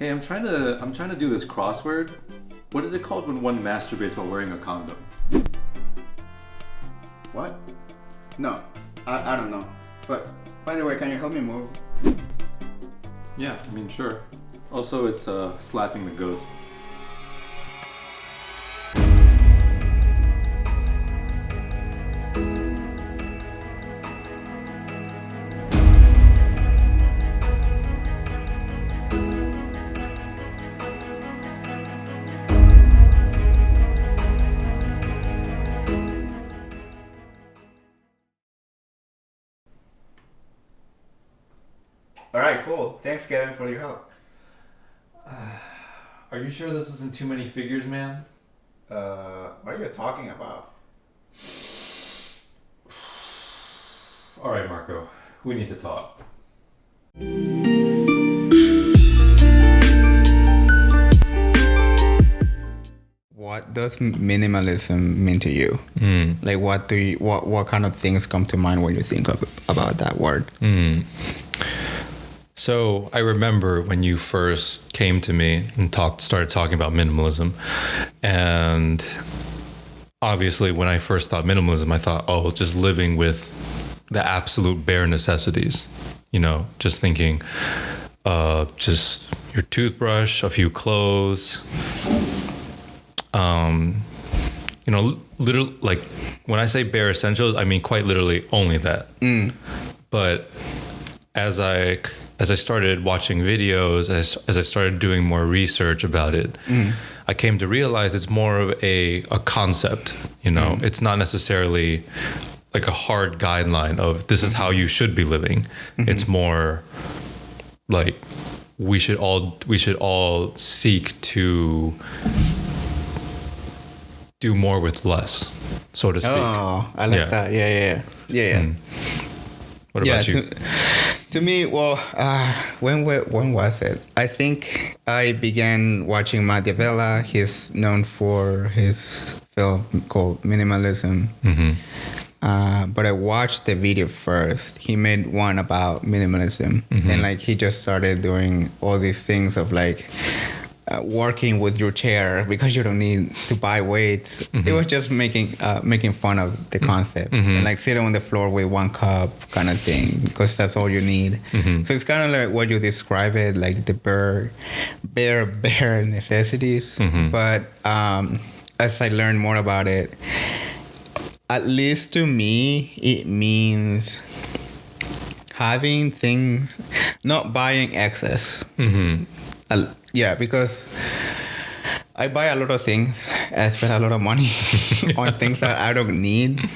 Hey, I'm trying to do this crossword. What is it called when one masturbates while wearing a condom? What? No, I don't know. But by the way, can you help me move? Yeah, I mean, sure. Also, it's slapping the ghost. Alright, cool. Thanks, Kevin, for your help. Are you sure this isn't too many figures, man? What are you talking about? All right, Marco. We need to talk. What does minimalism mean to you? Like, what kind of things come to mind when you think about that word? So I remember when you first came to me and started talking about minimalism, and obviously when I first thought minimalism, I thought, oh, just living with the absolute bare necessities, just thinking, just your toothbrush, a few clothes, literally, like when I say bare essentials, I mean quite literally only that. But as I started watching videos, as I started doing more research about it, I came to realize it's more of a concept. It's not necessarily like a hard guideline of this is how you should be living. It's more like we should all seek to do more with less, so to speak. Oh, I like that. Yeah. What about you? To me, well, when was it? I think I began watching Machiavelli. He's known for his film called Minimalism. But I watched the video first. He made one about minimalism. And like he just started doing all these things of like working with your chair because you don't need to buy weights. It was just making fun of the concept and like sitting on the floor with one cup kind of thing because that's all you need. So it's kind of like what you describe it, like the bare necessities. But as I learned more about it, at least to me, it means having things, not buying excess. Yeah, because I buy a lot of things. I spend a lot of money on things that I don't need,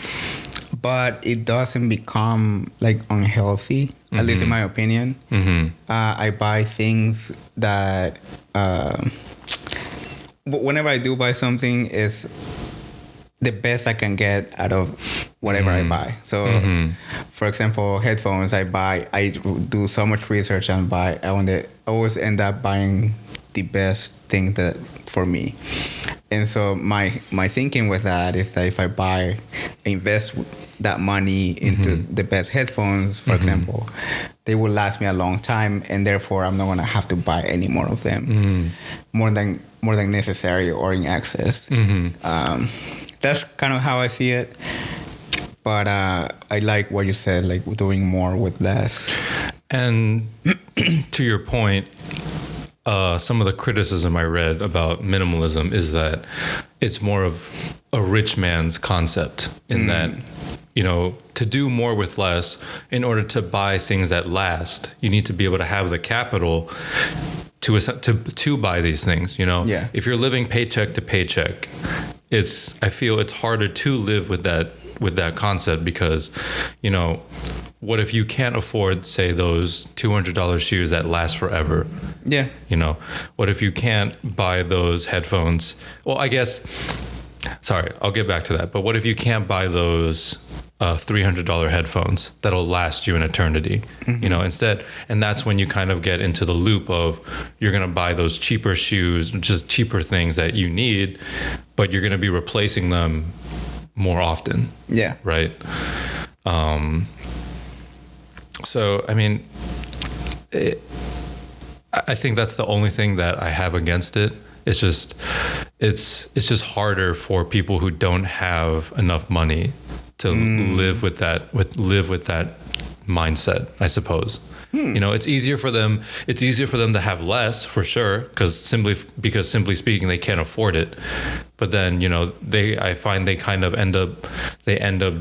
but it doesn't become like unhealthy, at least in my opinion. I buy things that, whenever I do buy something, is the best I can get out of whatever I buy. So, for example, headphones I do so much research and I always end up buying the best thing that for me. And so my thinking with that is that if I invest that money into the best headphones, for example, they will last me a long time, and therefore I'm not gonna have to buy any more of them, more than necessary or in excess. That's kind of how I see it. But I like what you said, like doing more with less. And to your point, some of the criticism I read about minimalism is that it's more of a rich man's concept in that, to do more with less in order to buy things that last, you need to be able to have the capital to buy these things, Yeah. If you're living paycheck to paycheck, I feel it's harder to live with that concept because, what if you can't afford, say, those $200 shoes that last forever? Yeah. What if you can't buy those headphones? Well, I guess, sorry, I'll get back to that. But what if you can't buy those $300 headphones that'll last you an eternity, instead? And that's when you kind of get into the loop of you're going to buy those cheaper shoes, just cheaper things that you need, but you're going to be replacing them more often. Yeah. Right. So, I mean, I think that's the only thing that I have against it. It's just harder for people who don't have enough money to live with that mindset, I suppose. You know, it's easier for them to have less, for sure, because simply speaking, they can't afford it. But then, you know, I find they kind of end up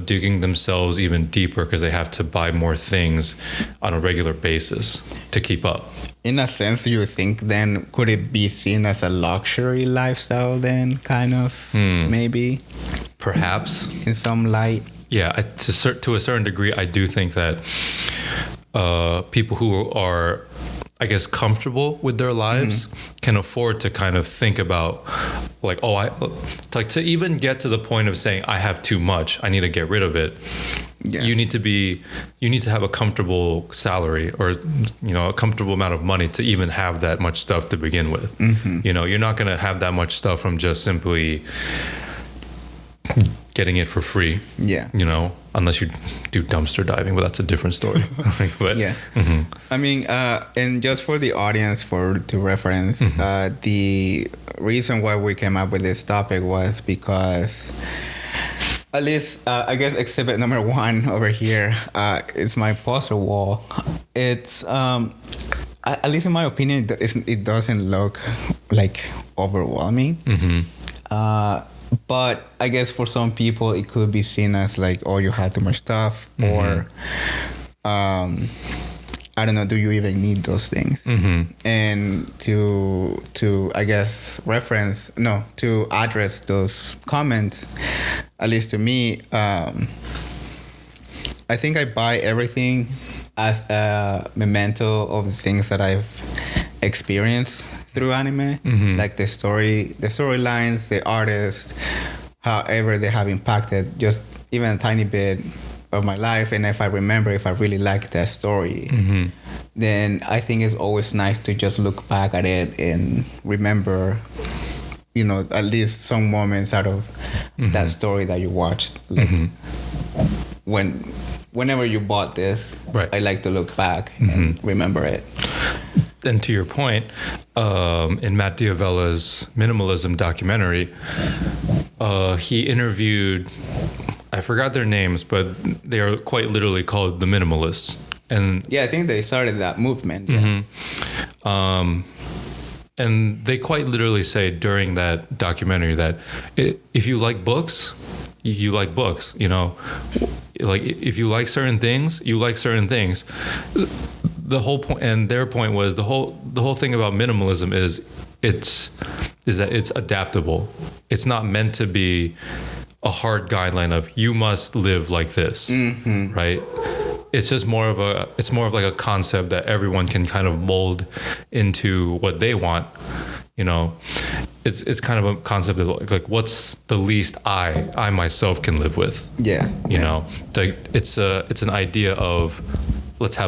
digging themselves even deeper because they have to buy more things on a regular basis to keep up. In a sense, you think then could it be seen as a luxury lifestyle then, kind of, maybe? Perhaps. In some light? Yeah, to a certain degree, I do think that people who are, I guess, comfortable with their lives can afford to kind of think about like, to even get to the point of saying, I have too much, I need to get rid of it. Yeah. You need to have a comfortable salary or, you know, a comfortable amount of money to even have that much stuff to begin with. You know, you're not going to have that much stuff from just simply getting it for free. Yeah. You know, unless you do dumpster diving, but that's a different story. But yeah. I mean, and just for the audience to reference, the reason why we came up with this topic was because at least, I guess exhibit number 1 over here is my poster wall. It's, at least in my opinion, it doesn't look like overwhelming. But I guess for some people, it could be seen as like, oh, you had too much stuff, or I don't know, do you even need those things? And to I guess to address those comments, at least to me, I think I buy everything as a memento of the things that I've experienced through anime, like the storylines, the artists, however they have impacted just even a tiny bit of my life. And if I really like that story, then I think it's always nice to just look back at it and remember, you know, at least some moments out of that story that you watched. Like whenever you bought this, I like to look back and remember it. And to your point, in Matt D'Avella's Minimalism documentary, he interviewed, I forgot their names, but they are quite literally called the Minimalists. And yeah, I think they started that movement. Yeah. And they quite literally say during that documentary that if you like books, you like books, you know, like if you like certain things, you like certain things. The whole point, and their point was the whole thing about minimalism is that it's adaptable. It's not meant to be a hard guideline of you must live like this, right? It's just more of like a concept that everyone can kind of mold into what they want. You know, it's kind of a concept of like what's the least I myself can live with. Yeah. You know, like it's an idea of let's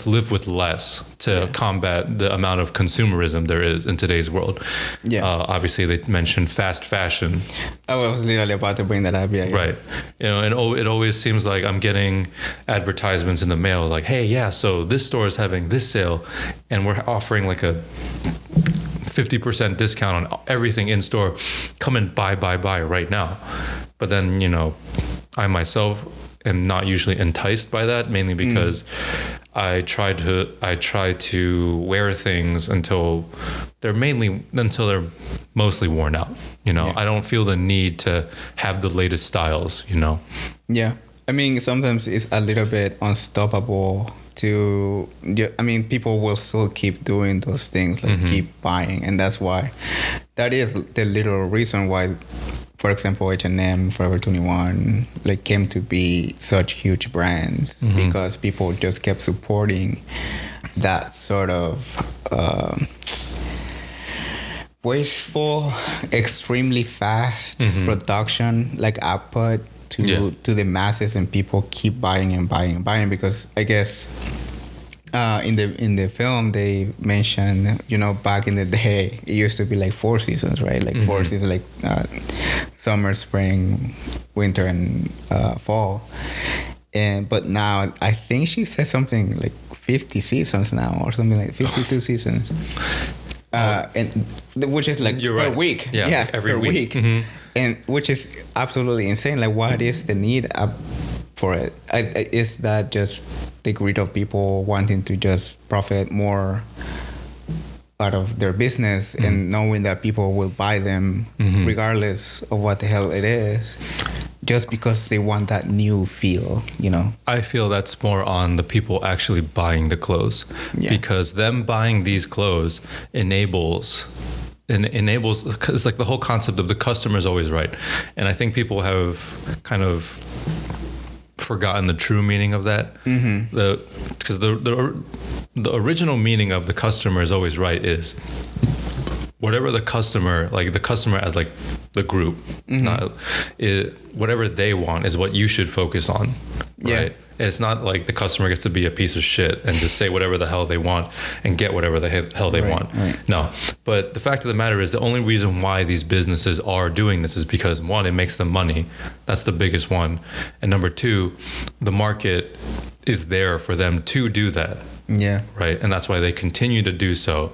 live with less to combat the amount of consumerism there is in today's world. Yeah. Obviously, they mentioned fast fashion. I was literally about to bring that up. Yeah. Right. You know, and it always seems like I'm getting advertisements in the mail like, hey, yeah, so this store is having this sale, and we're offering like a 50% discount on everything in store. Come and buy right now. But then, you know, I myself am not usually enticed by that, mainly because I try to wear things until they're mostly worn out. You know, I don't feel the need to have the latest styles, you know? Yeah. I mean, sometimes it's a little bit unstoppable people will still keep doing those things, like keep buying. And that is the little reason why, for example, H&M, Forever 21, like came to be such huge brands, because people just kept supporting that sort of wasteful, extremely fast production, like output to the masses, and people keep buying and buying and buying. Because I guess in the film they mentioned, you know, back in the day it used to be like 4 seasons, right? Like 4 seasons, like summer, spring, winter, and fall. But now I think she said something like 50 seasons now or something like 52 seasons. And which is like You're per right. week. Yeah, every per week. And which is absolutely insane. Like, what is the need for it? Is that just the greed of people wanting to just profit more out of their business and knowing that people will buy them regardless of what the hell it is, just because they want that new feel, you know? I feel that's more on the people actually buying the clothes, because them buying these clothes enables, because like the whole concept of the customer is always right. And I think people have kind of forgotten the true meaning of that. Because the original meaning of the customer is always right is whatever the customer, like the customer as like the group, not whatever they want is what you should focus on, right? It's not like the customer gets to be a piece of shit and just say whatever the hell they want and get whatever the hell they want. No, but the fact of the matter is the only reason why these businesses are doing this is because, one, it makes them money. That's the biggest one. And number two, the market is there for them to do that. Yeah. Right. And that's why they continue to do so.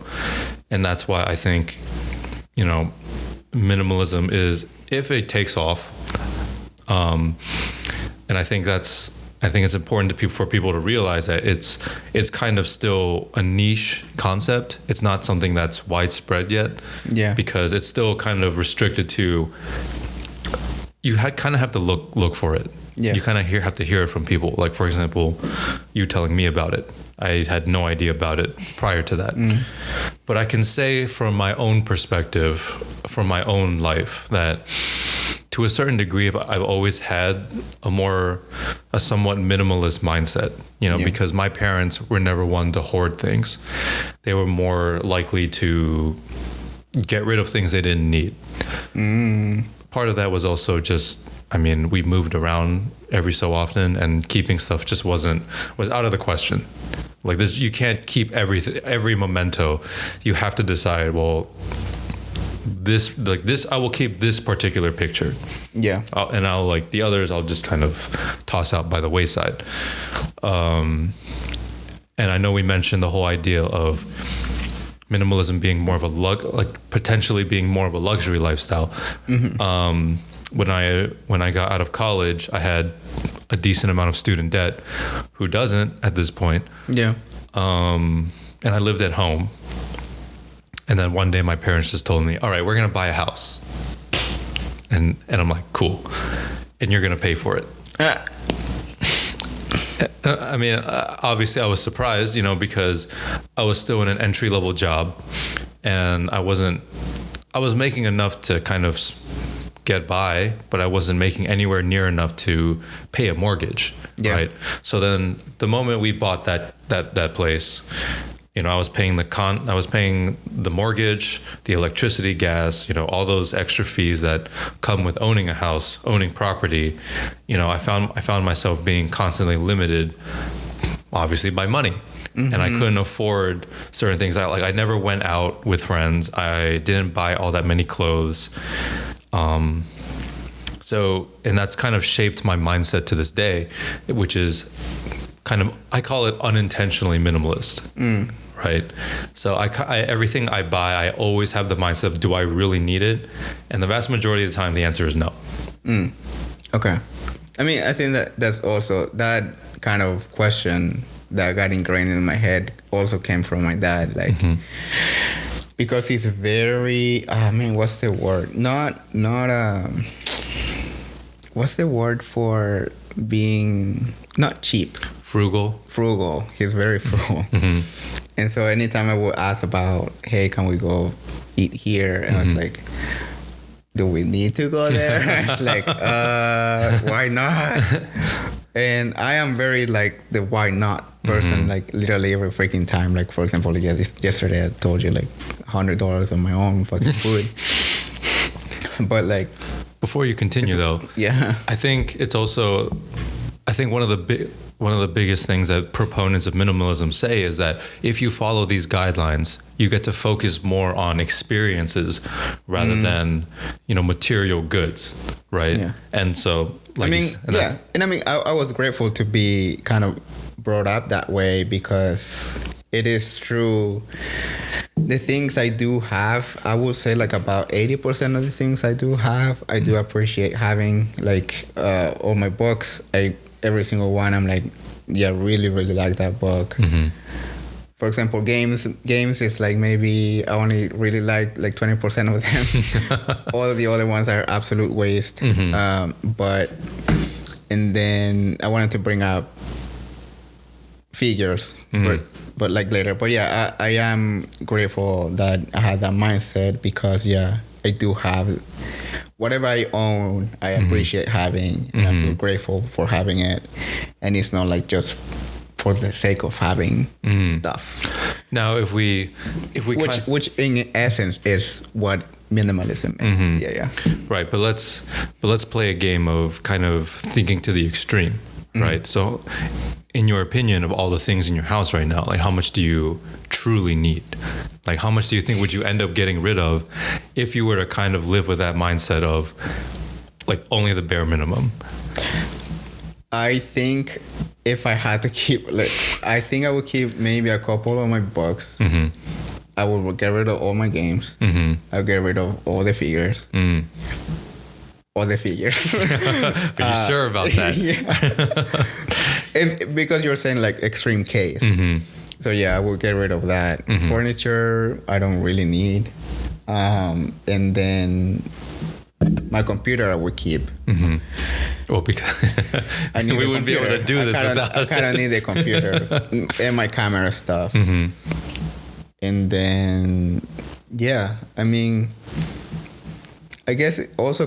And that's why I think, you know, minimalism is, if it takes off, and I think it's important for people to realize that it's kind of still a niche concept. It's not something that's widespread yet. Yeah. Because it's still kind of restricted to, you kind of have to look for it. Yeah. You kind of have to hear it from people. Like, for example, you telling me about it. I had no idea about it prior to that. But I can say from my own perspective, from my own life, that to a certain degree, I've always had a somewhat minimalist mindset, you know, because my parents were never one to hoard things. They were more likely to get rid of things they didn't need. Part of that was also just, I mean, we moved around every so often, and keeping stuff just was out of the question. Like this, you can't keep every memento. You have to decide, well, this I will keep this particular picture. Yeah. And I'll like the others, I'll just kind of toss out by the wayside. And I know we mentioned the whole idea of minimalism being more of potentially being more of a luxury lifestyle. When I got out of college, I had a decent amount of student debt. Who doesn't at this point? Yeah. And I lived at home. And then one day my parents just told me, all right, we're going to buy a house. And I'm like, cool. And you're going to pay for it. I mean, obviously I was surprised, you know, because I was still in an entry-level job, and I was making enough to kind of get by, but I wasn't making anywhere near enough to pay a mortgage, right? So then the moment we bought that place, you know, I was paying the mortgage, the electricity, gas, you know, all those extra fees that come with owning a house, owning property. You know, I found myself being constantly limited, obviously, by money. And I couldn't afford certain things. I never went out with friends. I didn't buy all that many clothes. And that's kind of shaped my mindset to this day, which is kind of, I call it unintentionally minimalist. Right. So everything I buy, I always have the mindset of, do I really need it? And the vast majority of the time, the answer is no. Okay. I mean, I think that's also, that kind of question that got ingrained in my head also came from my dad. Like, because he's very, what's the word? What's the word for being not cheap? Frugal. He's very frugal. And so anytime I would ask about, hey, can we go eat here? And I was like, do we need to go there? It's like, why not? And I am very like the why not person, like literally every freaking time. Like, for example, yesterday I told you like $100 on my own fucking food. But like, before you continue though, I think it's also, one of the biggest things that proponents of minimalism say is that if you follow these guidelines, you get to focus more on experiences rather than, you know, material goods, right? Yeah. And so, like, I was grateful to be kind of brought up that way because it is true. The things I do have, I would say like about 80% of the things I do have, I do appreciate having. Like all my books, every single one, I'm like, yeah, really, really like that book. Mm-hmm. For example, games is like maybe I only really like 20% of them. All of the other ones are absolute waste. Mm-hmm. And then I wanted to bring up figures, but like later. But yeah, I am grateful that I had that mindset because yeah, I do have whatever I own. I appreciate having, and I feel grateful for having it. And it's not like just for the sake of having stuff. Now, if we which in essence is what minimalism is. Yeah. Right, but let's play a game of kind of thinking to the extreme, right? So, in your opinion, of all the things in your house right now, like how much do you truly need? Like how much do you think would you end up getting rid of if you were to kind of live with that mindset of like only the bare minimum? I think if I had to keep, I think I would keep maybe a couple of my books. Mm-hmm. I would get rid of all my games. Mm-hmm. I'll get rid of all the figures. All the figures. Are you sure about that? Yeah. Because you're saying like extreme case. Mm-hmm. So yeah, I would get rid of that. Mm-hmm. Furniture, I don't really need. And then my computer I would keep. Mm-hmm. Well, because we wouldn't be able to do this without I kind of need a computer and my camera stuff. Mm-hmm. And then, yeah, I mean, I guess it also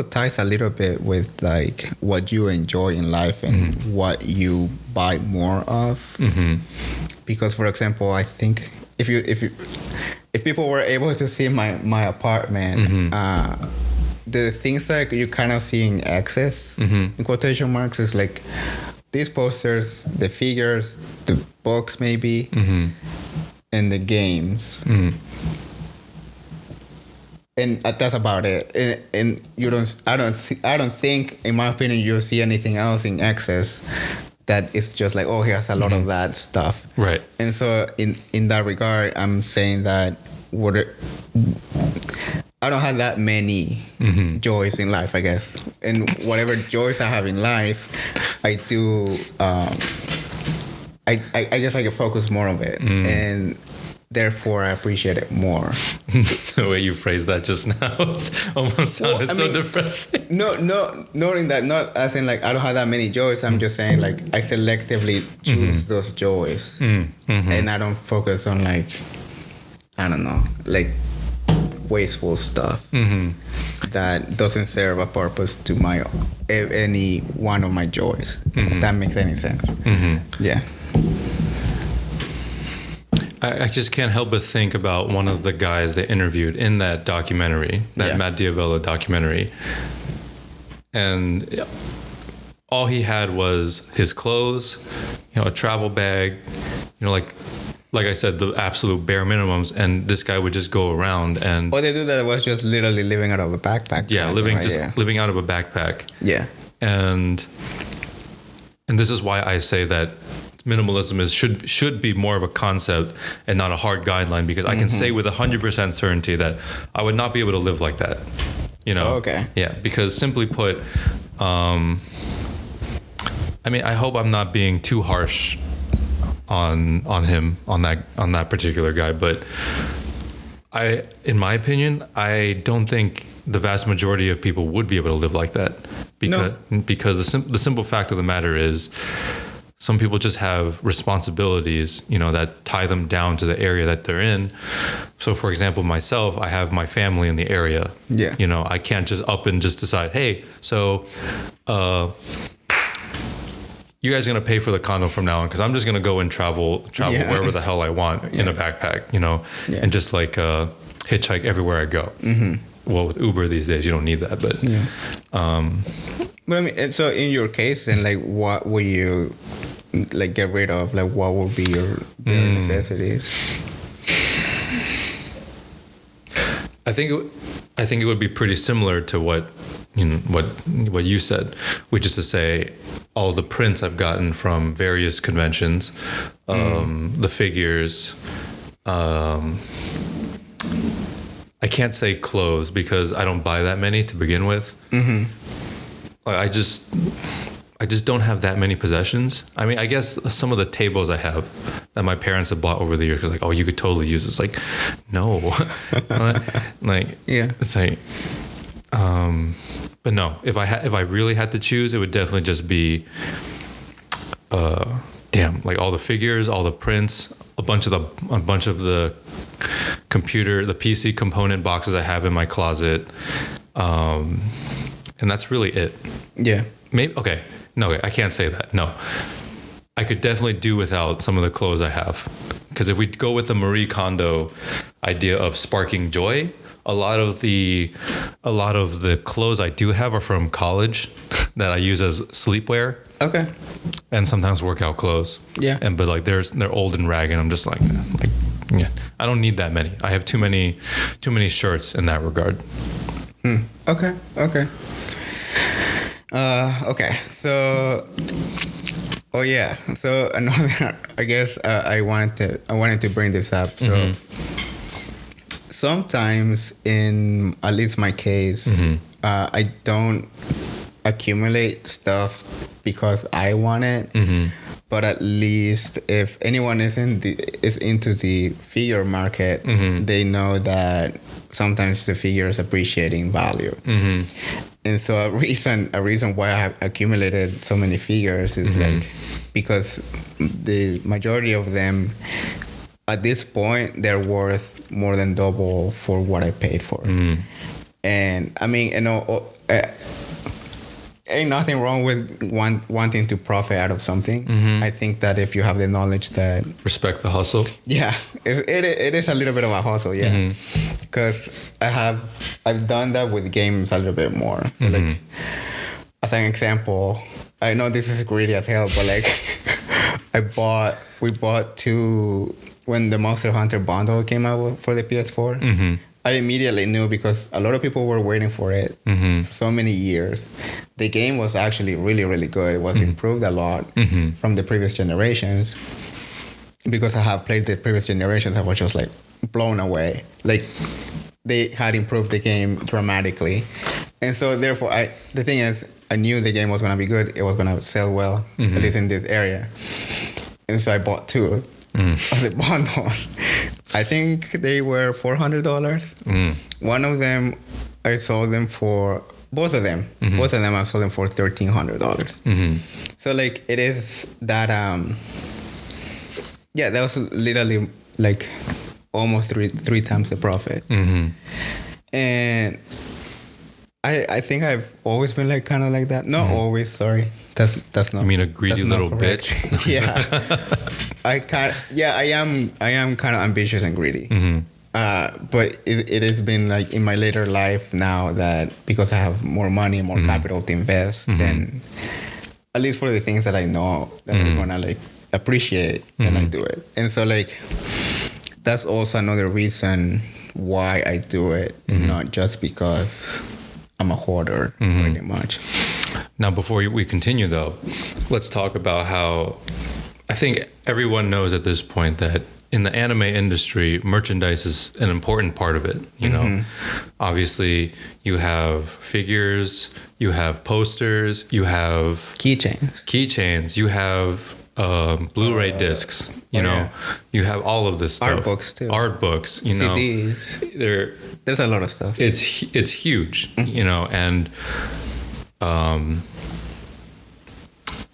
ties a little bit with like what you enjoy in life and what you buy more of. Mm-hmm. Because, for example, I think if people were able to see my apartment, the things that you kind of see in excess, in quotation marks, is like these posters, the figures, the books maybe, and the games. And that's about it. And you I don't think, in my opinion, you'll see anything else in excess that is just like, oh, here's a lot of that stuff. Right. And so in that regard, I'm saying that I don't have that many joys in life, I guess. And whatever joys I have in life, I do, I guess I can focus more of it. And therefore, I appreciate it more. The way you phrased that just now almost sounded so depressing. No, knowing that, not as in like I don't have that many joys. I'm just saying like I selectively choose those joys. And I don't focus on like, I don't know, like wasteful stuff that doesn't serve a purpose to any one of my joys. If that makes any sense. Yeah. I just can't help but think about one of the guys they interviewed in that documentary, that Matt D'Avella documentary. And all he had was his clothes, a travel bag, like I said, the absolute bare minimums. And this guy would just go around and... What they do that was just literally living out of a backpack. Yeah, living out of a backpack. Yeah. And this is why I say that minimalism should be more of a concept and not a hard guideline, because I can say with 100% certainty that I would not be able to live like that. Oh, okay. Yeah, because simply put, I mean, I hope I'm not being too harsh on that particular guy, but in my opinion, I don't think the vast majority of people would be able to live like that, because the simple fact of the matter is, some people just have responsibilities, that tie them down to the area that they're in. So, for example, myself, I have my family in the area. Yeah. I can't just up and just decide, hey, so you guys are going to pay for the condo from now on, because I'm just going to go and travel wherever the hell I want in a backpack, and just like hitchhike everywhere I go. Well, with Uber these days, you don't need that, but... Yeah. But I mean, so in your case, then, like, what will you like get rid of? Like, what would be your bare necessities? I think it would be pretty similar to what what you said, which is to say, all the prints I've gotten from various conventions, the figures. I can't say clothes because I don't buy that many to begin with. I just don't have that many possessions. I mean, I guess some of the tables I have that my parents have bought over the years, because like, oh, you could totally use this. Like, no, like, yeah, it's like, but no. If I really had to choose, it would definitely just be, like all the figures, all the prints, a bunch of the the PC component boxes I have in my closet, and that's really it. Yeah. Maybe okay. No, I can't say that. No, I could definitely do without some of the clothes I have, because if we go with the Marie Kondo idea of sparking joy, a lot of the clothes I do have are from college that I use as sleepwear. Okay. And sometimes workout clothes. Yeah. But like they're old and ragged. I'm just like yeah, I don't need that many. I have too many shirts in that regard. Okay. Okay. So, so another, I guess I wanted to bring this up. So sometimes, in at least my case, I don't accumulate stuff because I want it. But at least if anyone is into the figure market, they know that sometimes the figures appreciate in value. And so a reason why I have accumulated so many figures is like because the majority of them at this point, they're worth more than double for what I paid for. And I mean, ain't nothing wrong with wanting to profit out of something. I think that if you have the knowledge that... Respect the hustle. Yeah, it is a little bit of a hustle, yeah. Because I've done that with games a little bit more. So like, as an example, I know this is greedy as hell, but like, we bought two... When the Monster Hunter bundle came out for the PS4, I immediately knew, because a lot of people were waiting for it for so many years. The game was actually really, really good. It was improved a lot from the previous generations. Because I have played the previous generations, I was just like blown away. Like they had improved the game dramatically. And so therefore, the thing is, I knew the game was going to be good. It was going to sell well, at least in this area. And so I bought two of the bundles. I think they were $400. One of them, I sold them for... Both of them I sold them for $1,300. So like it is that... yeah, that was literally like almost three times the profit. And I think I've always been like kind of like that. Not always, sorry. That's not... I mean, a greedy little bitch. Yeah. I am kind of ambitious and greedy. But it has been like in my later life now that because I have more money, more capital to invest, then at least for the things that I know that I'm gonna like appreciate, then I do it. And so like that's also another reason why I do it, not just because I'm a hoarder, pretty much. Now, before we continue, though, let's talk about how I think everyone knows at this point that in the anime industry, merchandise is an important part of it. You know, obviously, you have figures, you have posters, you have keychains, you have Blu-ray discs. You know, you have all of this stuff. Art books too. Art books. You know, CDs. There's a lot of stuff. It's huge. You know, and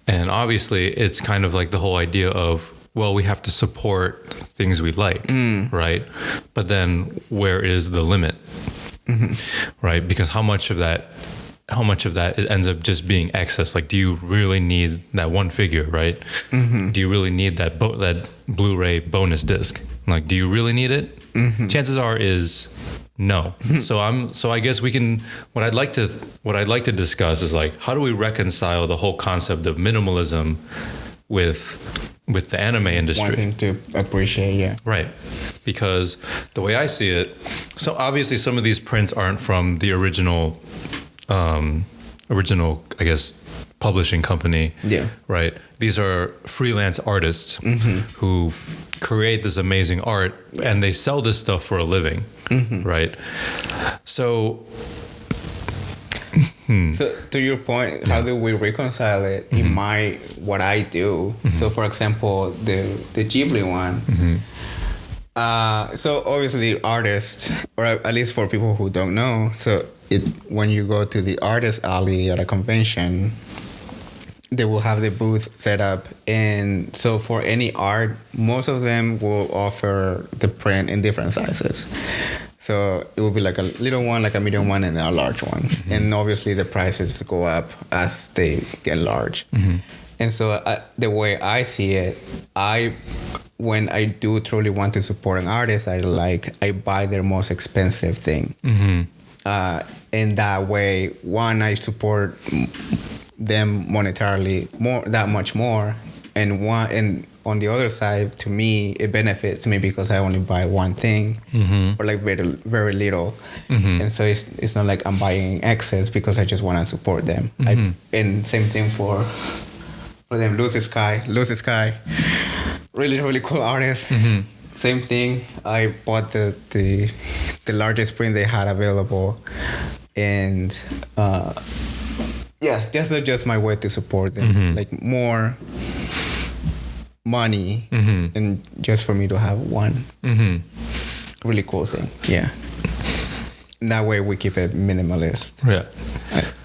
obviously it's kind of like the whole idea of, well, we have to support things we like, right? But then where is the limit, right? Because how much of that ends up just being excess? Like, do you really need that one figure, right? Do you really need that Blu-ray bonus disc? Like, do you really need it? Chances are is no. So I guess we can. What I'd like to discuss is like, how do we reconcile the whole concept of minimalism with the anime industry? Wanting to appreciate, yeah. Right. Because the way I see it, so obviously some of these prints aren't from the original original, I guess, publishing company. Yeah. Right. These are freelance artists who create this amazing art and they sell this stuff for a living. Right. So. So to your point, how do we reconcile it in what I do? So for example, the Ghibli one. So obviously artists, or at least for people who don't know, so when you go to the artist alley at a convention, they will have the booth set up, and so for any art, most of them will offer the print in different sizes. So it will be like a little one, like a medium one, and then a large one. And obviously the prices go up as they get large. And so the way I see it, when I do truly want to support an artist, I buy their most expensive thing. In that way, one, I support them monetarily that much more, and on the other side, to me, it benefits me because I only buy one thing or like very, very little. And so it's not like I'm buying excess because I just want to support them. And same thing for them, Lucy Sky, really, really cool artist. Same thing. I bought the largest print they had available, and that's just my way to support them. Like more money, and just for me to have one really cool thing. Yeah. And that way we keep it minimalist.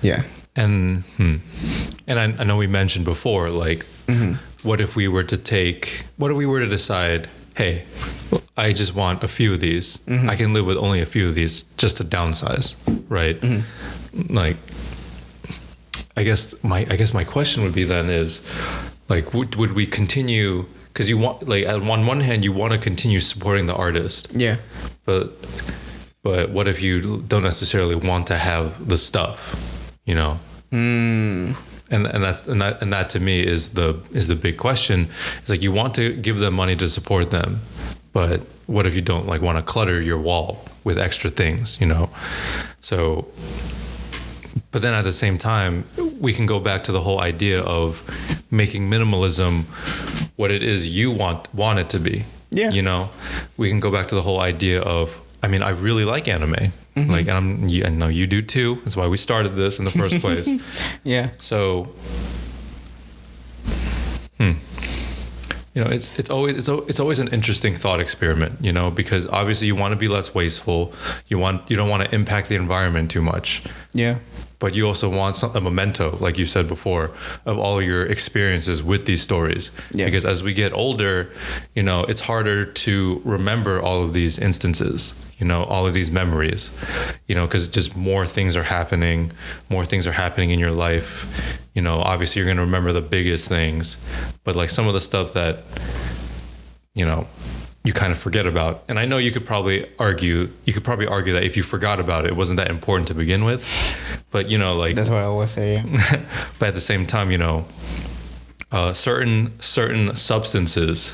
Yeah. And I know we mentioned before, like, what if we were to decide, hey, I just want a few of these. I can live with only a few of these, just to downsize, right? Like, I guess my question would be then is, like, would we continue? Because you want, like, on one hand, you want to continue supporting the artist. Yeah. But what if you don't necessarily want to have the stuff, you know? And that to me is the big question. It's like, you want to give them money to support them, but what if you don't, like, want to clutter your wall with extra things, you know? So, but then at the same time, we can go back to the whole idea of making minimalism what it is you want it to be. Yeah. You know, we can go back to the whole idea of, I mean, I really like anime. Like, and I know you do too. That's why we started this in the first place. Yeah. So, you know, it's always an interesting thought experiment, you know, because obviously you want to be less wasteful. You don't want to impact the environment too much. Yeah. But you also want a memento, like you said before, of all your experiences with these stories. Yeah. Because as we get older, you know, it's harder to remember all of these instances, you know, all of these memories, you know, because just more things are happening in your life. You know, obviously you're going to remember the biggest things, but like some of the stuff that, you know, you kind of forget about. And I know you could probably argue that if you forgot about it, it wasn't that important to begin with. But, you know, like, that's what I always say. Yeah. But at the same time, you know, certain substances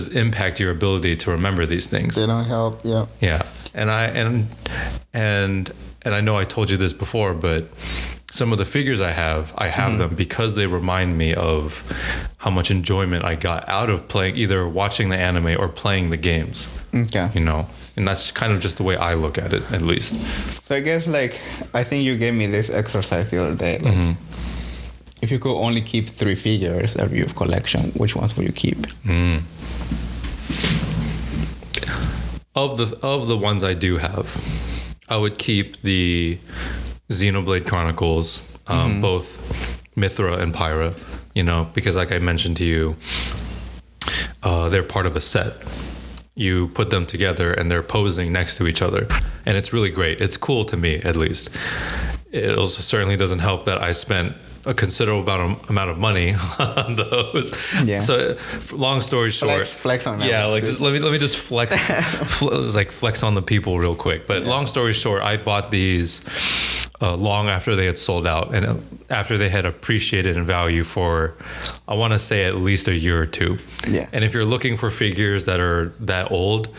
impact your ability to remember these things. They don't help. Yeah. Yeah. And I know I told you this before, but some of the figures I have them because they remind me of how much enjoyment I got out of playing, either watching the anime or playing the games. Okay. You know, and that's kind of just the way I look at it, at least. So I guess, like, I think you gave me this exercise the other day. Like, if you could only keep 3 figures of your collection, which ones would you keep? Of the ones I do have, I would keep the Xenoblade Chronicles, both Mithra and Pyra, you know, because like I mentioned to you, they're part of a set. You put them together and they're posing next to each other, and it's really great. It's cool to me, at least. It also certainly doesn't help that I spent a considerable amount of money on those. Yeah. So, long story short, flex on that. Yeah, like, just let me just flex, flex on the people real quick. But long story short, I bought these long after they had sold out, and after they had appreciated in value for, I want to say, at least a year or two. Yeah. And if you're looking for figures that are that old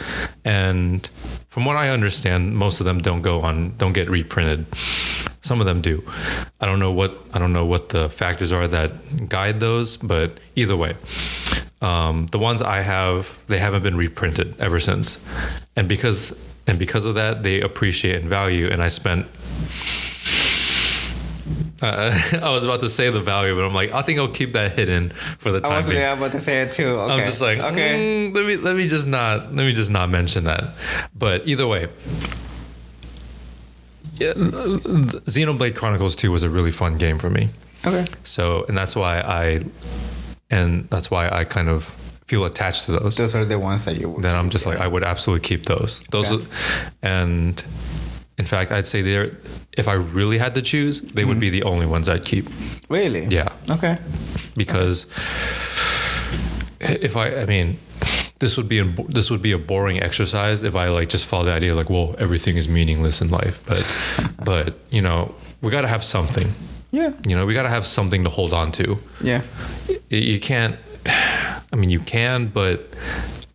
And from what I understand, most of them don't get reprinted. Some of them do. I don't know what the factors are that guide those, but either way, the ones I have, they haven't been reprinted ever since. And because of that, they appreciate and value. And I spent I was about to say the value, but I'm like, I think I'll keep that hidden for the time being. I was about to say it too. Okay. I'm just like, okay, let me just not mention that. But either way, yeah, Xenoblade Chronicles 2 was a really fun game for me. Okay. So, and that's why I kind of feel attached to those. Those are the ones that you would. Then I'm just like, I would absolutely keep those. And in fact, I'd say if I really had to choose, they would be the only ones I'd keep. Really? Yeah. Okay. Because this would be a boring exercise if I like just follow the idea like, well, everything is meaningless in life. But we got to have something. Yeah. We got to have something to hold on to. Yeah. You can't. You can, but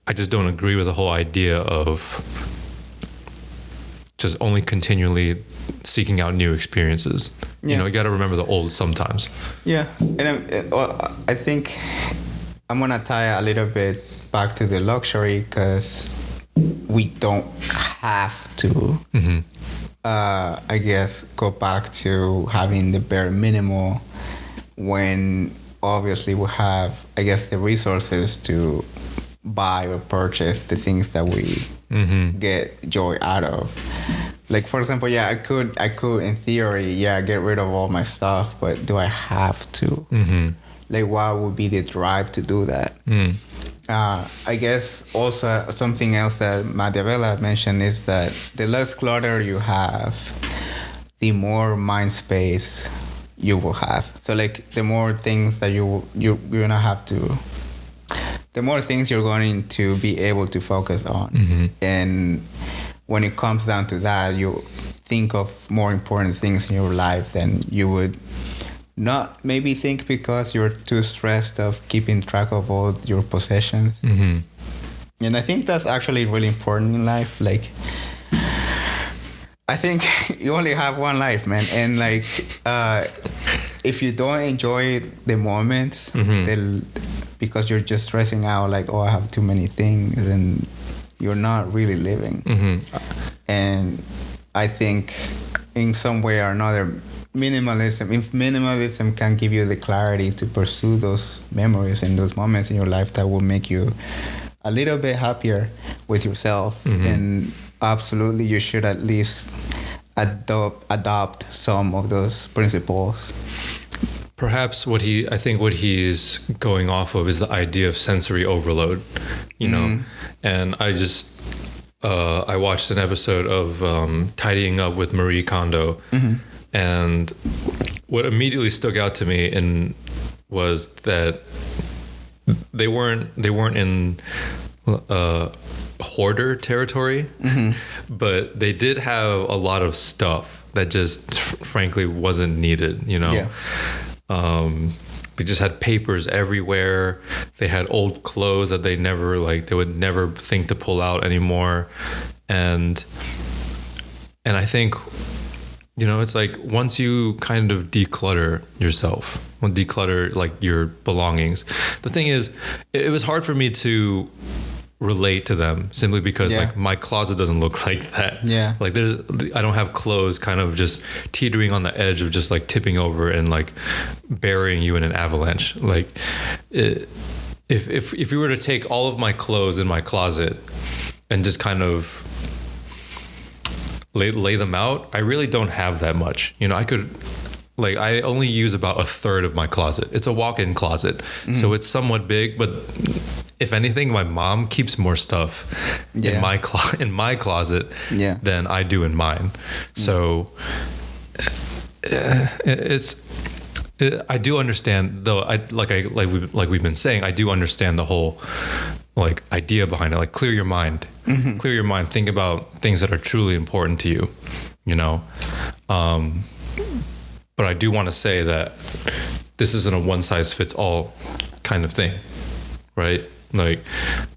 I just don't agree with the whole idea of just only continually seeking out new experiences. Yeah. You got to remember the old sometimes. Yeah. And I think I'm going to tie a little bit back to the luxury because we don't have to, I guess, go back to having the bare minimal when obviously we have, I guess, the resources to buy or purchase the things that we get joy out of. Like, for example, I could in theory, get rid of all my stuff, but do I have to? Like, what would be the drive to do that? I guess also something else that Machiavelli mentioned is that the less clutter you have, the more mind space you will have. So like the more things that you're gonna have to, the more things you're going to be able to focus on. And when it comes down to that, you think of more important things in your life than you would not maybe think because you're too stressed of keeping track of all your possessions. And I think that's actually really important in life. Like, I think you only have one life, man. And like, if you don't enjoy the moments, because you're just stressing out, like, oh, I have too many things, then you're not really living. And I think in some way or another, if minimalism can give you the clarity to pursue those memories and those moments in your life that will make you a little bit happier with yourself, then absolutely you should at least adopt some of those principles. Perhaps what he's going off of is the idea of sensory overload, you know. And I watched an episode of Tidying Up with Marie Kondo, and what immediately stuck out to me was that they weren't in hoarder territory, but they did have a lot of stuff that just frankly wasn't needed, you know. They just had papers everywhere. They had old clothes that they would never think to pull out anymore. And I think, you know, it's like once you kind of declutter yourself, declutter like your belongings, the thing is, it was hard for me to relate to them simply because like my closet doesn't look like that. Like I don't have clothes kind of just teetering on the edge of just like tipping over and like burying you in an avalanche. Like if we were to take all of my clothes in my closet and just kind of lay them out, I really don't have that much. You know, I only use about a third of my closet. It's a walk-in closet, so it's somewhat big, but if anything, my mom keeps more stuff in my closet than I do in mine. So I do understand, though. We've been saying, I do understand the whole like idea behind it. Like clear your mind, clear your mind. Think about things that are truly important to you. You know. But I do want to say that this isn't a one-size-fits-all kind of thing, right? Like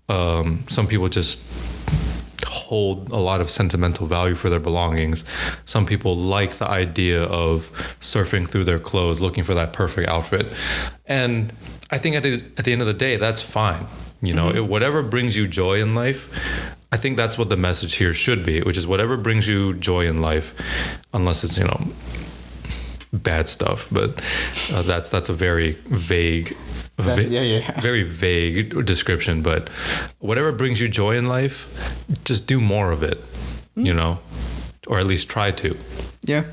some people just hold a lot of sentimental value for their belongings. Some people like the idea of surfing through their clothes, looking for that perfect outfit. And I think at the end of the day, that's fine. You know, whatever brings you joy in life, I think that's what the message here should be, which is whatever brings you joy in life, unless it's, you know, bad stuff. But that's a very vague, very vague description. But whatever brings you joy in life, just do more of it, you know, or at least try to. Yeah.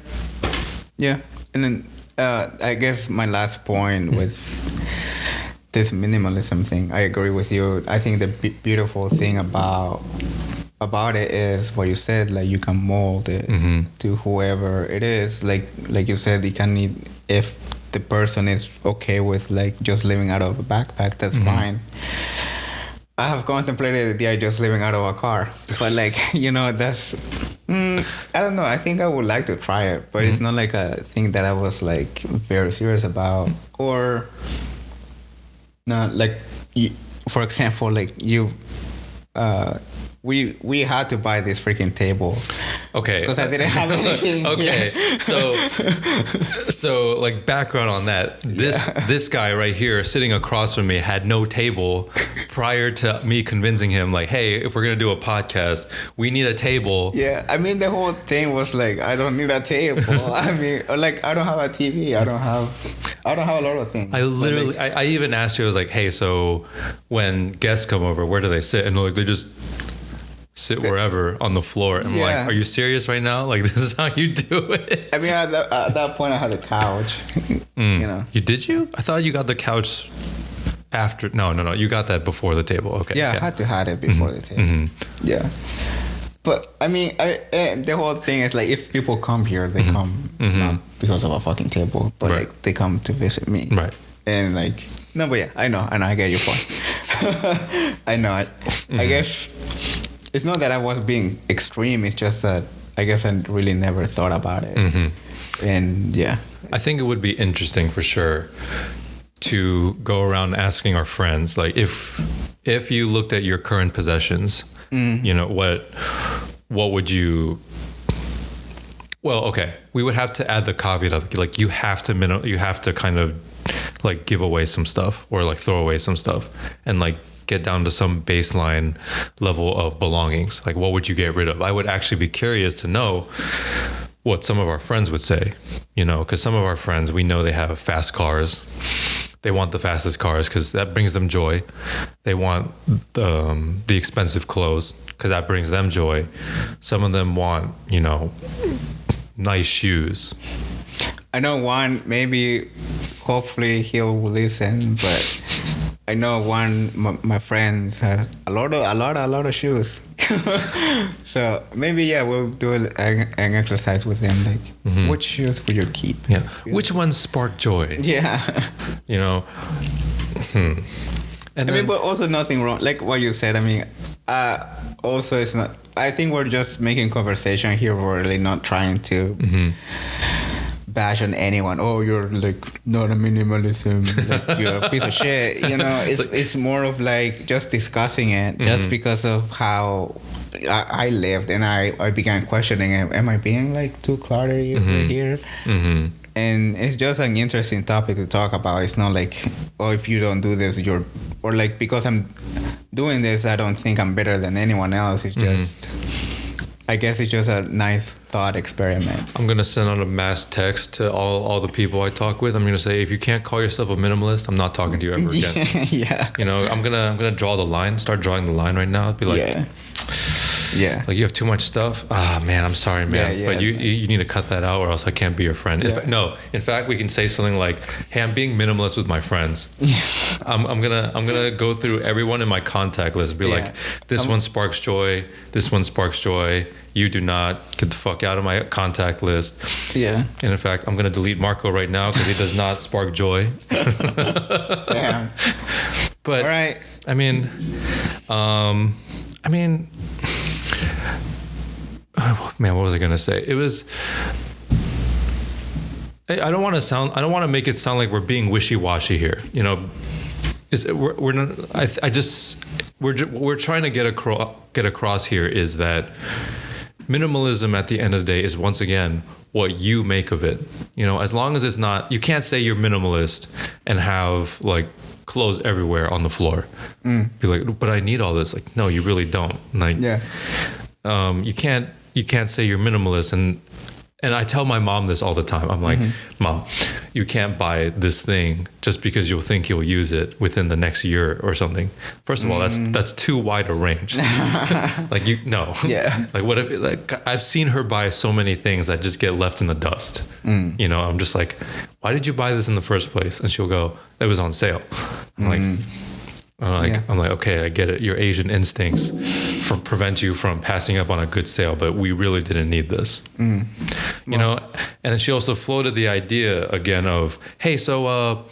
And then I guess my last point with this minimalism thing, I agree with you. I think the beautiful thing about it is what you said, like you can mold it to whoever it is. Like you said, you can need, if the person is okay with like just living out of a backpack, that's fine. I have contemplated the idea of just living out of a car, but like, you know, that's I don't know. I think I would like to try it, but it's not like a thing that I was like very serious about. Or not like, for example, like you, we had to buy this freaking table. Okay. Because I didn't have anything. Okay. So like background on that. This guy right here sitting across from me had no table prior to me convincing him like, hey, if we're gonna do a podcast, we need a table. Yeah. I mean, the whole thing was like, I don't need a table. I mean, like, I don't have a TV. I don't have a lot of things. I literally, like, I even asked you, I was like, hey, so when guests come over, where do they sit? And like, they just sit wherever on the floor. And I'm like, are you serious right now? Like, this is how you do it? I mean, at that point, I had a couch. You know. Did you? I thought you got the couch after. No. You got that before the table. Okay. Yeah, I had to have it before the table. Yeah. But I mean, the whole thing is like, if people come here, they come not because of a fucking table, but like they come to visit me. Right. And like, no, but yeah, I know, and I get your point. I know. I guess it's not that I was being extreme. It's just that I guess I really never thought about it. And yeah, I think it would be interesting for sure to go around asking our friends, like, if you looked at your current possessions, you know, what would you? Well, okay, we would have to add the caveat of like you have to kind of like give away some stuff or like throw away some stuff and like get down to some baseline level of belongings. Like, what would you get rid of? I would actually be curious to know what some of our friends would say, you know, because some of our friends, we know they have fast cars. They want the fastest cars because that brings them joy. They want the expensive clothes because that brings them joy. Some of them want, you know, nice shoes. I know one, maybe hopefully he'll listen, but I know one, my friends has a lot of shoes. So maybe, yeah, we'll do an exercise with them. Like, which shoes will you keep? Yeah. Which ones spark joy? Yeah. You know? And I mean, but also nothing wrong. Like what you said, I mean, also it's not, I think we're just making conversation here. We're really not trying to bash on anyone. Oh, you're like not a minimalism, like you're a piece of shit. You know, it's more of like just discussing it, just because of how I lived, and I began questioning it. Am I being like too cluttered here? And it's just an interesting topic to talk about. It's not like, oh, if you don't do this, you're, or like because I'm doing this, I don't think I'm better than anyone else. It's just, I guess it's just a nice thought experiment. I'm gonna send out a mass text to all the people I talk with. I'm gonna say, if you can't call yourself a minimalist, I'm not talking to you ever again. Yeah. You know, I'm gonna draw the line. Start drawing the line right now. I'd be like, yeah. Like, you have too much stuff. Ah, man, I'm sorry, man. Yeah, but you need to cut that out, or else I can't be your friend. Yeah. In fact, we can say something like, hey, I'm being minimalist with my friends. I'm gonna go through everyone in my contact list and be like, this one sparks joy. This one sparks joy. You do not. Get the fuck out of my contact list. Yeah. And in fact, I'm gonna delete Marco right now because he does not spark joy. Damn. But all right. I mean, man, what was I gonna say? It was. I don't want to make it sound like we're being wishy-washy here. You know, is we're not. I just we're trying to get across here is that minimalism at the end of the day is once again what you make of it. You know, as long as it's not, you can't say you're minimalist and have like clothes everywhere on the floor. Be like, but I need all this. Like, no, you really don't. Like, you can't say you're minimalist and I tell my mom this all the time. I'm like, Mom, you can't buy this thing just because you'll think you'll use it within the next year or something. First of all, that's too wide a range. Like like what if like I've seen her buy so many things that just get left in the dust. You know, I'm just like, why did you buy this in the first place? And she'll go, it was on sale. I'm like, okay, I get it. Your Asian instincts prevent you from passing up on a good sale, but we really didn't need this. You know, and she also floated the idea again of, hey, so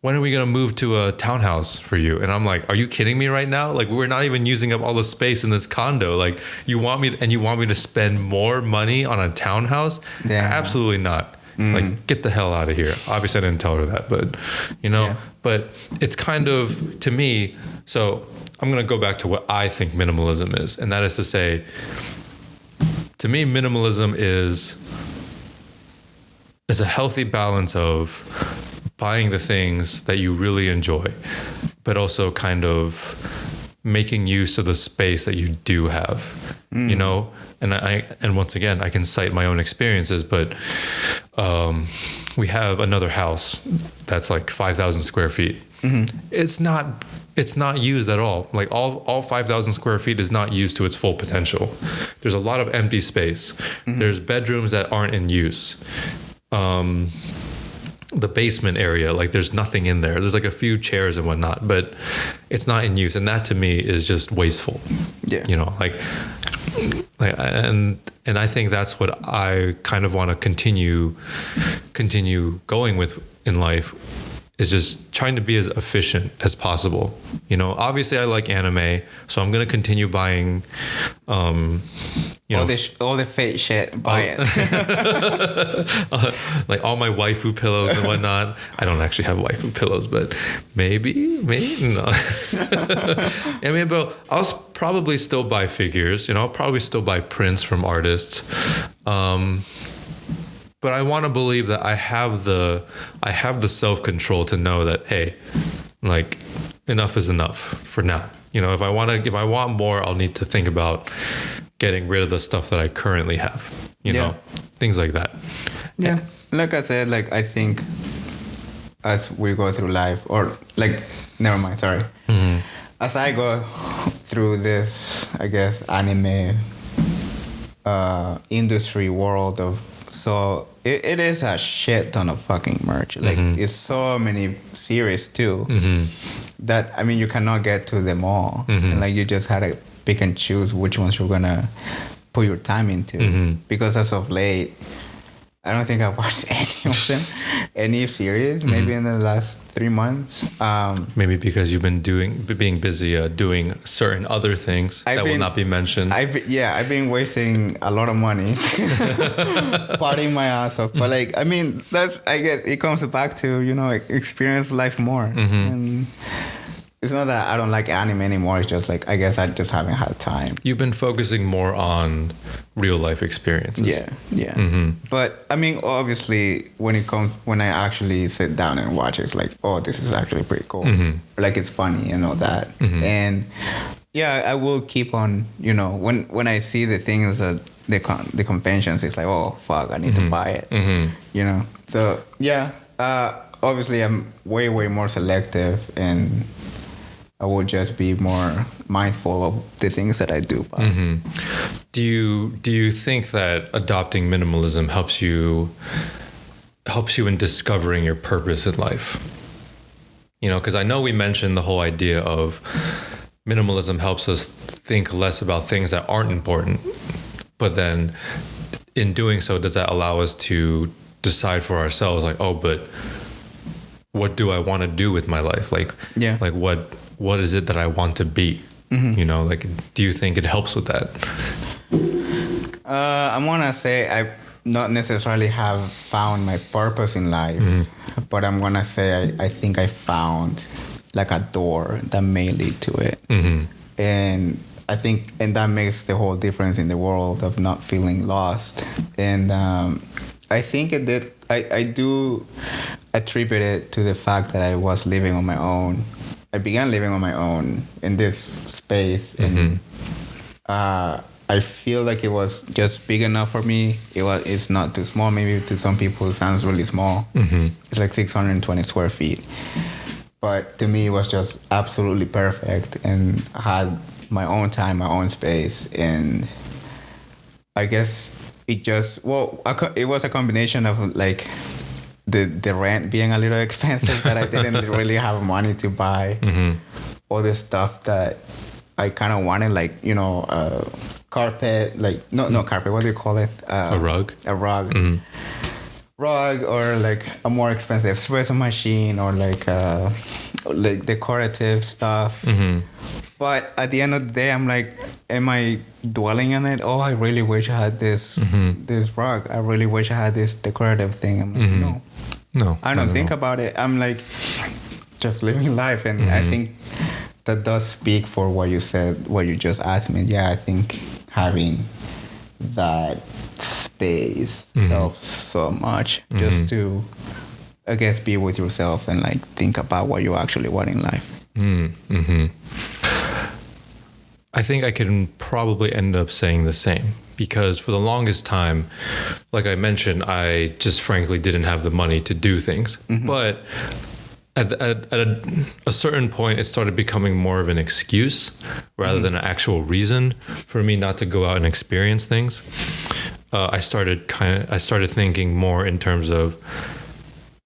when are we going to move to a townhouse for you? And I'm like, are you kidding me right now? Like, we're not even using up all the space in this condo. Like, you want me to spend more money on a townhouse? Absolutely not. Like, get the hell out of here. Obviously, I didn't tell her that, but, you know, but it's kind of, to me, so I'm going to go back to what I think minimalism is. And that is to say, to me, minimalism is a healthy balance of buying the things that you really enjoy, but also kind of making use of the space that you do have, you know? And once again, I can cite my own experiences, but we have another house that's like 5,000 square feet. It's not used at all. Like all 5,000 square feet is not used to its full potential. There's a lot of empty space. There's bedrooms that aren't in use. The basement area, like there's nothing in there. There's like a few chairs and whatnot, but it's not in use. And that to me is just wasteful. You know, like and I think that's what I kind of want to continue going with in life, is just trying to be as efficient as possible. You know, obviously I like anime, so I'm going to continue buying, all the fake shit, buy it. Like all my waifu pillows and whatnot. I don't actually have waifu pillows, but maybe no. I mean, but I'll probably still buy figures. You know, I'll probably still buy prints from artists. But I want to believe that I have the self-control to know that, hey, like enough is enough for now. You know, if I want more, I'll need to think about getting rid of the stuff that I currently have, you know, things like that. Yeah. Like I said, like, I think as we go through life, or like, never mind, sorry. As I go through this, I guess, anime industry world of, so it is a shit ton of fucking merch. Like, it's so many series too, that, I mean, you cannot get to them all. And like, you just had to pick and choose which ones you're gonna put your time into. Because as of late, I don't think I've watched any of them, any series, maybe in the last 3 months. Maybe because you've been being busy doing certain other things that will not be mentioned. I've been wasting a lot of money partying my ass off. But like, I mean, I guess it comes back to, you know, experience life more. And it's not that I don't like anime anymore. It's just like, I guess I just haven't had time. You've been focusing more on real life experiences. Yeah. But I mean, obviously, when I actually sit down and watch it, it's like, oh, this is actually pretty cool. Like, it's funny and all that. And yeah, I will keep on, you know, when I see the things that the conventions, it's like, oh, fuck, I need to buy it. You know? So yeah, obviously I'm way more selective, and I will just be more mindful of the things that I do. Do you think that adopting minimalism helps you in discovering your purpose in life? You know, because I know we mentioned the whole idea of minimalism helps us think less about things that aren't important, but then in doing so, does that allow us to decide for ourselves, like, oh, but what do I want to do with my life? Like, like what is it that I want to be? You know, like, do you think it helps with that? I want to say I not necessarily have found my purpose in life, but I'm going to say I think I found like a door that may lead to it. And I think, and that makes the whole difference in the world of not feeling lost. And I think it did. I do attribute it to the fact that I was living on my own. I began living on my own in this space, and I feel like it was just big enough for me. It's not too small. Maybe to some people it sounds really small. It's like 620 square feet. But to me, it was just absolutely perfect, and I had my own time, my own space, and I guess it was a combination of like the rent being a little expensive, that I didn't really have money to buy all the stuff that I kind of wanted, like, you know, carpet, like not carpet. What do you call it? A rug. A rug. Rug, or like a more expensive espresso machine, or like decorative stuff. But at the end of the day, I'm like, am I dwelling on it? Oh, I really wish I had this rug. I really wish I had this decorative thing. I'm like, no, I don't think about it. I'm like just living life, and I think that does speak for what you said, what you just asked me. Yeah, I think having that space helps so much, just to, I guess, be with yourself and like think about what you actually want in life. I think I can probably end up saying the same, because for the longest time, like I mentioned, I just frankly didn't have the money to do things. But at a certain point, it started becoming more of an excuse rather than an actual reason for me not to go out and experience things. I started thinking more in terms of,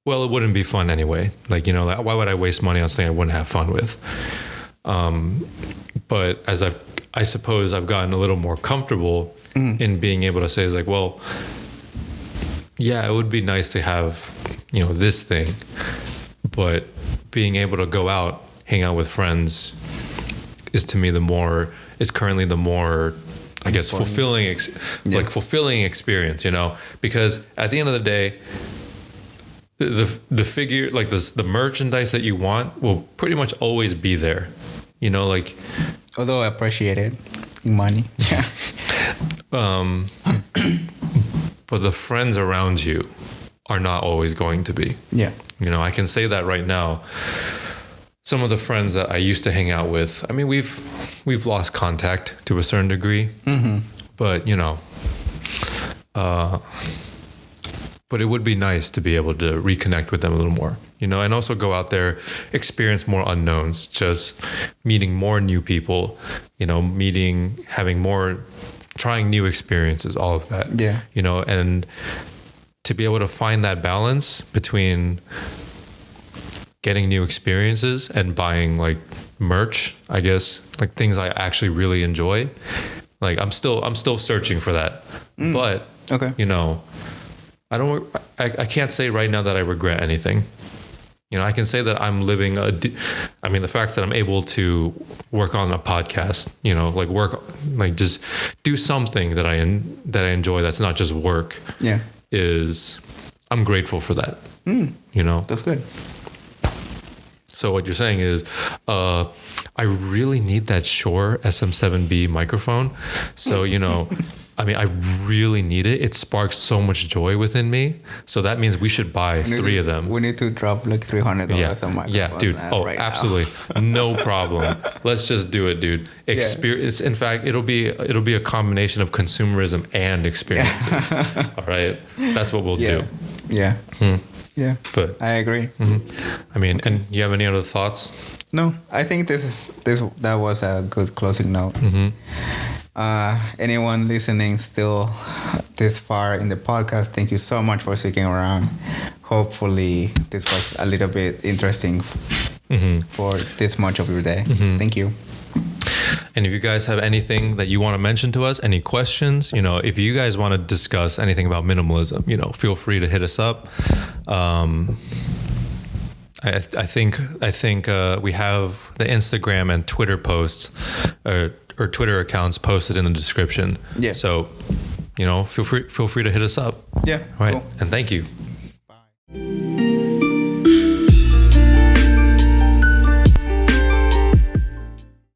well, it wouldn't be fun anyway. Like, you know, like, why would I waste money on something I wouldn't have fun with? But as I suppose I've gotten a little more comfortable in being able to say, like, well, yeah, it would be nice to have, you know, this thing, but being able to go out, hang out with friends is currently the more, I guess, fulfilling, like fulfilling experience, you know, because at the end of the day, the figure, like the merchandise that you want will pretty much always be there, you know, like, although I appreciate it in money. Yeah. But the friends around you are not always going to be. Yeah. You know, I can say that right now. Some of the friends that I used to hang out with, I mean, we've lost contact to a certain degree, but you know, but it would be nice to be able to reconnect with them a little more, you know, and also go out there, experience more unknowns, just meeting more new people, you know, trying new experiences, all of that. Yeah. You know, and to be able to find that balance between getting new experiences and buying like merch, I guess, like things I actually really enjoy. Like I'm still searching for that. But you know, I can't say right now that I regret anything. You know, I can say that I'm living the fact that I'm able to work on a podcast, you know, like just do something that I enjoy that's not just work. Yeah. I'm grateful for that. You know, that's good. So what you're saying is, I really need that Shure SM7B microphone. So, you know, I mean, I really need it. It sparks so much joy within me. So that means we should buy 3 of them. We need to drop like $300 on microphones. Yeah, dude. Oh, right, absolutely. No problem. Let's just do it, dude. Experience. In fact, it'll be a combination of consumerism and experiences. All right. That's what we'll do. Yeah. Yeah. But I agree. I mean, and you have any other thoughts? No, I think that was a good closing note. Anyone listening still this far in the podcast, thank you so much for sticking around. Hopefully this was a little bit interesting for this much of your day. Thank you. And if you guys have anything that you want to mention to us, any questions, you know, if you guys want to discuss anything about minimalism, you know, feel free to hit us up. I think we have the Instagram and Twitter posts or Twitter accounts posted in the description. Yeah. So, you know, feel free to hit us up. Yeah. All right. Cool. And thank you.